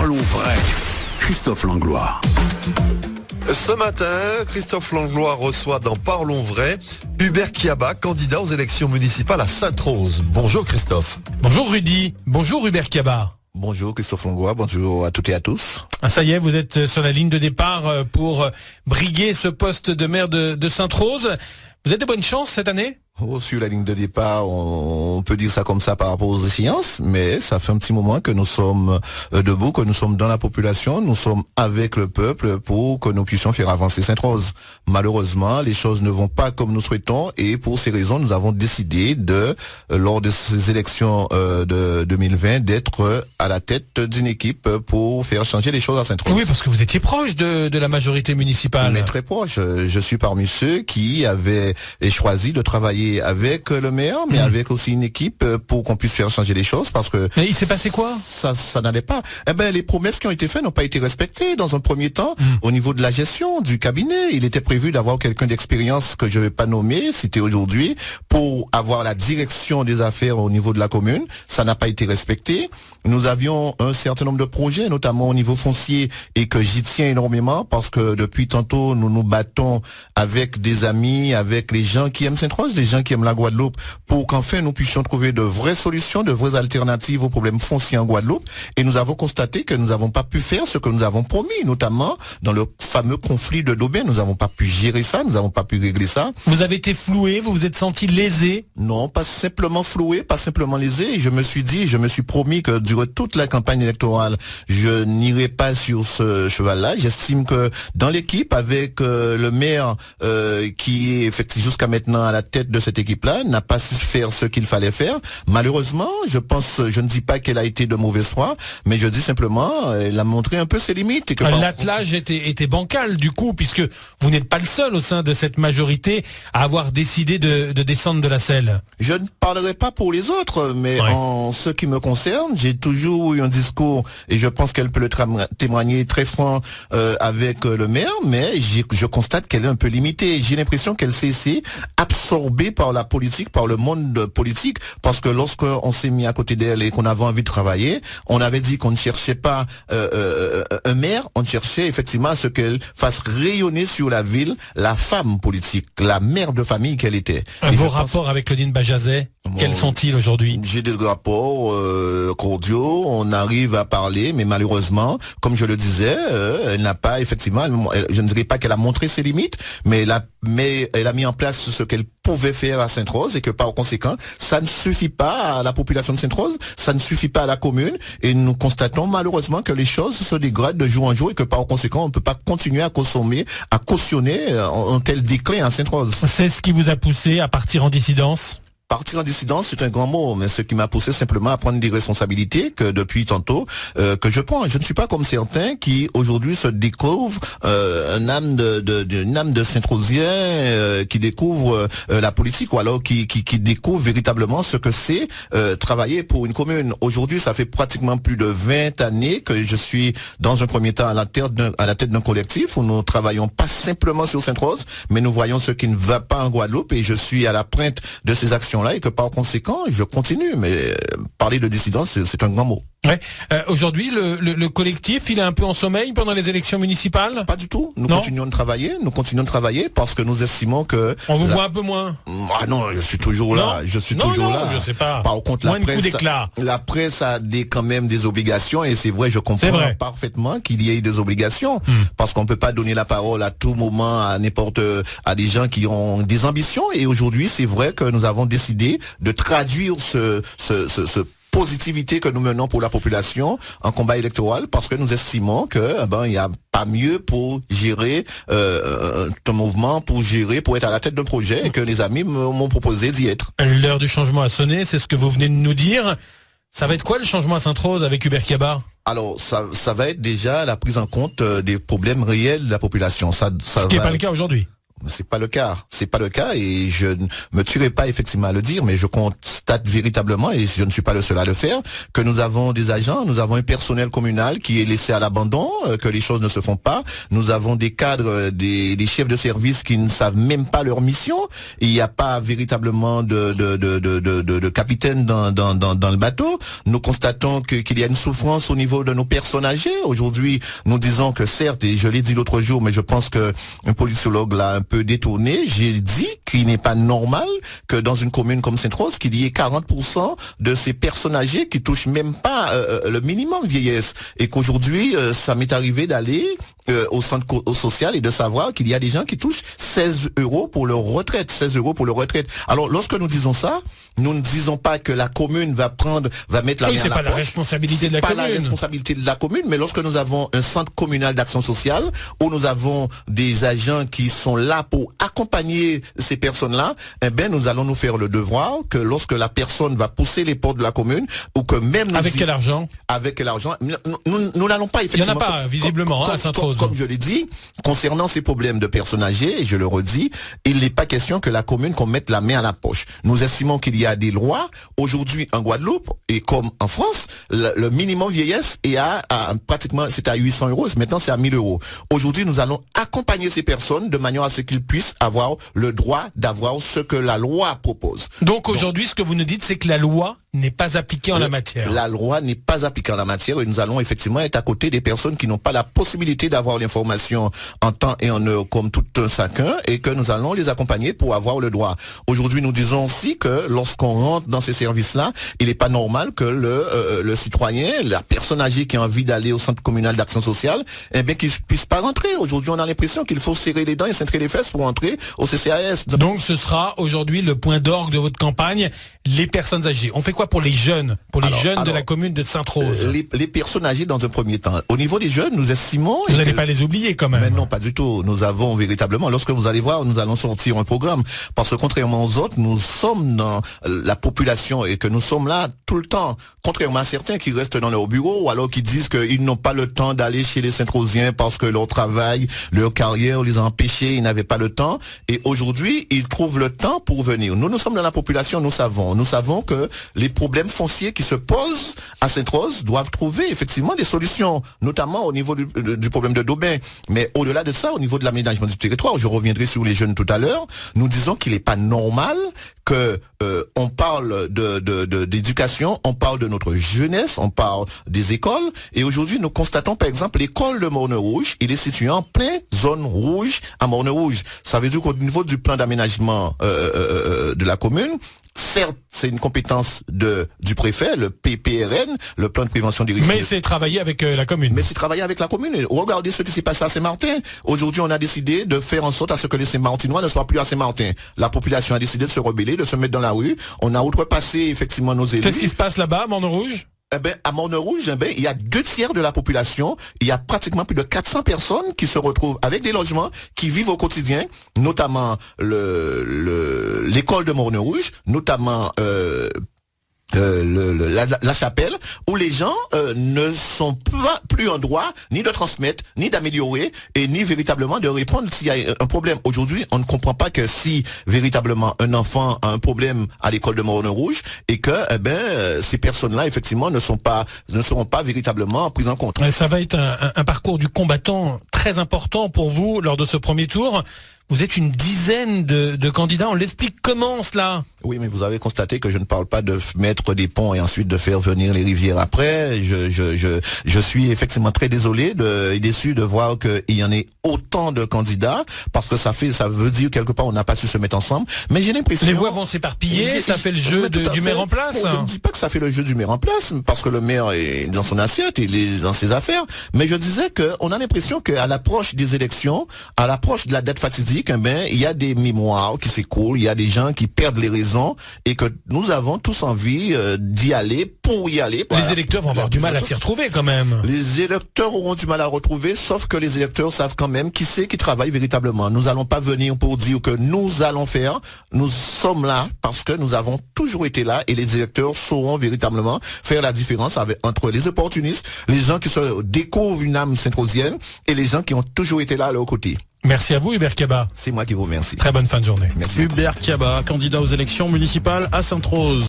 Parlons vrai. Christophe Langlois. Ce matin, Christophe Langlois reçoit dans Parlons vrai Hubert Kiaba, candidat aux élections municipales à Sainte-Rose. Bonjour Christophe. Bonjour Rudy, bonjour Hubert Kiaba. Bonjour Christophe Langlois, bonjour à toutes et à tous. Ah, ça y est, vous êtes sur la ligne de départ pour briguer ce poste de maire de Sainte-Rose. Vous avez de bonnes chances cette année ? Sur la ligne de départ, on peut dire ça comme ça par rapport aux échéances, mais ça fait un petit moment que nous sommes debout, que nous sommes dans la population, nous sommes avec le peuple pour que nous puissions faire avancer Sainte-Rose. Malheureusement, les choses ne vont pas comme nous souhaitons et pour ces raisons, nous avons décidé lors de ces élections de 2020, d'être à la tête d'une équipe pour faire changer les choses à Sainte-Rose. Oui, parce que vous étiez proche de la majorité municipale. Mais très proche. Je suis parmi ceux qui avaient choisi de travailler avec le maire, mais avec aussi une équipe pour qu'on puisse faire changer les choses, parce que... Mais il s'est passé quoi ? Ça n'allait pas. Eh ben, les promesses qui ont été faites n'ont pas été respectées. Dans un premier temps, au niveau de la gestion du cabinet, il était prévu d'avoir quelqu'un d'expérience que je ne vais pas nommer, cité aujourd'hui, pour avoir la direction des affaires au niveau de la commune. Ça n'a pas été respecté. Nous avions un certain nombre de projets, notamment au niveau foncier, et que j'y tiens énormément, parce que depuis tantôt, nous nous battons avec des amis, avec les gens qui aiment Sainte-Rose, les gens qui aiment la Guadeloupe, pour qu'enfin nous puissions trouver de vraies solutions, de vraies alternatives aux problèmes fonciers en Guadeloupe. Et nous avons constaté que nous n'avons pas pu faire ce que nous avons promis, notamment dans le fameux conflit de Daubin. Nous n'avons pas pu gérer ça, nous n'avons pas pu régler ça. Vous avez été floué, vous vous êtes senti lésé ? Non, pas simplement floué, pas simplement lésé. Et je me suis promis que durant toute la campagne électorale, je n'irai pas sur ce cheval-là. J'estime que dans l'équipe, avec le maire qui est effectivement jusqu'à maintenant à la tête de cette équipe-là, n'a pas su faire ce qu'il fallait faire. Malheureusement, je ne dis pas qu'elle a été de mauvaise foi, mais je dis simplement, elle a montré un peu ses limites. L'attelage était bancal du coup, puisque vous n'êtes pas le seul au sein de cette majorité à avoir décidé de descendre de la selle. Je ne parlerai pas pour les autres, mais en ce qui me concerne, j'ai toujours eu un discours, et je pense qu'elle peut le témoigner très franc avec le maire, mais je constate qu'elle est un peu limitée. J'ai l'impression qu'elle s'est absorbée par la politique, par le monde politique, parce que lorsqu'on s'est mis à côté d'elle et qu'on avait envie de travailler, on avait dit qu'on ne cherchait pas un maire, on cherchait effectivement à ce qu'elle fasse rayonner sur la ville la femme politique, la mère de famille qu'elle était. Vos rapports avec Claudine Bajazet, quels sont-ils aujourd'hui ? J'ai des rapports cordiaux, on arrive à parler, mais malheureusement, comme je le disais, elle n'a pas effectivement, je ne dirais pas qu'elle a montré ses limites, mais elle a mis en place ce qu'elle pouvait faire à Sainte-Rose, et que par conséquent, ça ne suffit pas à la population de Sainte-Rose, ça ne suffit pas à la commune, et nous constatons malheureusement que les choses se dégradent de jour en jour, et que par conséquent, on ne peut pas continuer à cautionner un tel déclin à Sainte-Rose. C'est ce qui vous a poussé à partir en dissidence ? Partir en dissidence, c'est un grand mot, mais ce qui m'a poussé simplement à prendre des responsabilités que depuis tantôt que je prends. Je ne suis pas comme certains qui aujourd'hui se découvrent une âme de Saint-Rosien qui découvre la politique, ou alors qui découvre véritablement ce que c'est travailler pour une commune. Aujourd'hui, ça fait pratiquement plus de 20 années que je suis dans un premier temps à la tête d'un collectif où nous travaillons pas simplement sur Sainte-Rose, mais nous voyons ce qui ne va pas en Guadeloupe, et je suis à la pointe de ces actions là, et que par conséquent je continue, mais parler de dissidence c'est un grand mot. Ouais. Aujourd'hui le collectif il est un peu en sommeil pendant les élections municipales ? Pas du tout, nous continuons de travailler parce que nous estimons que... On vous voit un peu moins ? Ah non, je suis toujours là, je sais pas. Par contre la presse a quand même des obligations, et c'est vrai, je comprends parfaitement qu'il y ait des obligations, parce qu'on peut pas donner la parole à tout moment à des gens qui ont des ambitions, et aujourd'hui c'est vrai que nous avons décidé de traduire ce positivité que nous menons pour la population en combat électoral, parce que nous estimons que il n'y a pas mieux pour gérer ton mouvement, pour être à la tête d'un projet, et que les amis m'ont proposé d'y être. L'heure du changement a sonné, c'est ce que vous venez de nous dire. Ça va être quoi le changement à Sainte-Rose avec Hubert Kiaba ? Alors, ça va être déjà la prise en compte des problèmes réels de la population. Ce qui n'est pas le cas aujourd'hui. C'est pas le cas. C'est pas le cas et je ne me tuerai pas effectivement à le dire, mais je constate véritablement, et je ne suis pas le seul à le faire, que nous avons des agents, nous avons un personnel communal qui est laissé à l'abandon, que les choses ne se font pas. Nous avons des cadres, des chefs de service qui ne savent même pas leur mission. Il n'y a pas véritablement de capitaine dans le bateau. Nous constatons qu'il y a une souffrance au niveau de nos personnes âgées. Aujourd'hui, nous disons que certes, et je l'ai dit l'autre jour, mais je pense que un politologue l'a un peu détourné, j'ai dit qu'il n'est pas normal que dans une commune comme Sainte-Rose, qu'il y ait 40% de ces personnes âgées qui touchent même pas le minimum vieillesse. Et qu'aujourd'hui, ça m'est arrivé d'aller au centre social et de savoir qu'il y a des gens qui touchent 16 euros pour leur retraite. 16 euros pour leur retraite. Alors, lorsque nous disons ça, nous ne disons pas que la commune va mettre la main à la poche. C'est pas la responsabilité de la commune. C'est pas la responsabilité de la commune, mais lorsque nous avons un centre communal d'action sociale, où nous avons des agents qui sont là pour accompagner ces personnes-là, eh ben, nous allons nous faire le devoir que lorsque la personne va pousser les portes de la commune, ou que même avec quel argent? Avec quel argent? Nous n'allons pas effectivement. Il n'y en a pas, visiblement, à Sainte-Rose. Comme je l'ai dit, concernant ces problèmes de personnes âgées, et je le redis, il n'est pas question que la commune qu'on mette la main à la poche. Nous estimons qu'il y a des lois. Aujourd'hui, en Guadeloupe, et comme en France, le minimum vieillesse est à pratiquement, c'était à 800 euros, maintenant c'est à 1000 euros. Aujourd'hui, nous allons accompagner ces personnes de manière à ce qu'ils puissent avoir le droit d'avoir ce que la loi propose. Donc aujourd'hui, ce que vous nous dites, c'est que la loi n'est pas appliquée en la matière. La loi n'est pas appliquée en la matière et nous allons effectivement être à côté des personnes qui n'ont pas la possibilité d'avoir l'information en temps et en heure comme tout un chacun et que nous allons les accompagner pour avoir le droit. Aujourd'hui, nous disons aussi que lorsqu'on rentre dans ces services-là, il n'est pas normal que le citoyen, la personne âgée qui a envie d'aller au centre communal d'action sociale, eh bien, qu'il puisse pas rentrer. Aujourd'hui, on a l'impression qu'il faut serrer les dents et cintrer les fesses pour entrer au CCAS. Donc, ce sera aujourd'hui le point d'orgue de votre campagne, les personnes âgées. On fait quoi pour les jeunes, de la commune de Sainte-Rose? Les personnes âgées dans un premier temps. Au niveau des jeunes, nous estimons... Vous n'allez pas les oublier quand même. Mais non, pas du tout. Nous avons véritablement, lorsque vous allez voir, nous allons sortir un programme. Parce que contrairement aux autres, nous sommes dans la population et que nous sommes là tout le temps. Contrairement à certains qui restent dans leur bureau ou alors qui disent qu'ils n'ont pas le temps d'aller chez les Sainte-Rosiens parce que leur travail, leur carrière les a empêchés, ils n'avaient pas le temps. Et aujourd'hui, ils trouvent le temps pour venir. Nous sommes dans la population, nous savons que les problèmes fonciers qui se posent à Sainte-Rose doivent trouver effectivement des solutions, notamment au niveau du problème de Daubin. Mais au-delà de ça, au niveau de l'aménagement du territoire, je reviendrai sur les jeunes tout à l'heure, nous disons qu'il n'est pas normal que on parle d'éducation, on parle de notre jeunesse, on parle des écoles. Et aujourd'hui, nous constatons par exemple l'école de Morne-Rouge, il est situé en plein zone rouge à Morne-Rouge. Ça veut dire qu'au niveau du plan d'aménagement de la commune, certes, c'est une compétence du préfet, le PPRN, le plan de prévention des risques. Mais c'est travailler avec la commune. Mais c'est travailler avec la commune. Regardez ce qui s'est passé à Saint-Martin. Aujourd'hui, on a décidé de faire en sorte à ce que les Saint-Martinois ne soient plus à Saint-Martin. La population a décidé de se rebeller, de se mettre dans la rue. On a outrepassé effectivement nos élus. Qu'est-ce qui se passe là-bas, à Morne-Rouge? Eh ben, à Morne-Rouge, il y a 2/3 de la population, il y a pratiquement plus de 400 personnes qui se retrouvent avec des logements, qui vivent au quotidien, notamment l'école de Morne-Rouge, notamment la chapelle, où les gens ne sont plus en droit ni de transmettre, ni d'améliorer, et ni véritablement de répondre s'il y a un problème. Aujourd'hui, on ne comprend pas que si véritablement un enfant a un problème à l'école de Morne-Rouge, et que ces personnes-là, effectivement, ne seront pas véritablement prises en compte. Ça va être un parcours du combattant très important pour vous lors de ce premier tour. Vous êtes une dizaine de candidats, on l'explique comment cela? Oui, mais vous avez constaté que je ne parle pas de mettre des ponts et ensuite de faire venir les rivières après. Je suis effectivement très désolé et déçu de voir qu'il y en ait autant de candidats, parce que ça veut dire quelque part on n'a pas su se mettre ensemble. Mais j'ai l'impression... Les voix vont s'éparpiller, ça fait le jeu du maire en place. Bon, je ne dis pas que ça fait le jeu du maire en place, parce que le maire est dans son assiette, il est dans ses affaires. Mais je disais qu'on a l'impression qu'à l'approche des élections, à l'approche de la date fatidique, il y a des mémoires qui s'écoulent, il y a des gens qui perdent les raisons, et que nous avons tous envie d'y aller pour y aller. Les électeurs vont avoir du mal à s'y retrouver quand même. Les électeurs auront du mal à retrouver, sauf que les électeurs savent quand même qui c'est qui travaille véritablement. Nous n'allons pas venir pour dire que nous allons faire. Nous sommes là parce que nous avons toujours été là, et les électeurs sauront véritablement faire la différence entre les opportunistes, les gens qui se découvrent une âme sainte-rosienne, et les gens qui ont toujours été là à leur côté. Merci à vous, Hubert Kiaba. C'est moi qui vous remercie. Très bonne fin de journée. Merci. Hubert Kiaba, candidat aux élections municipales à Sainte-Rose.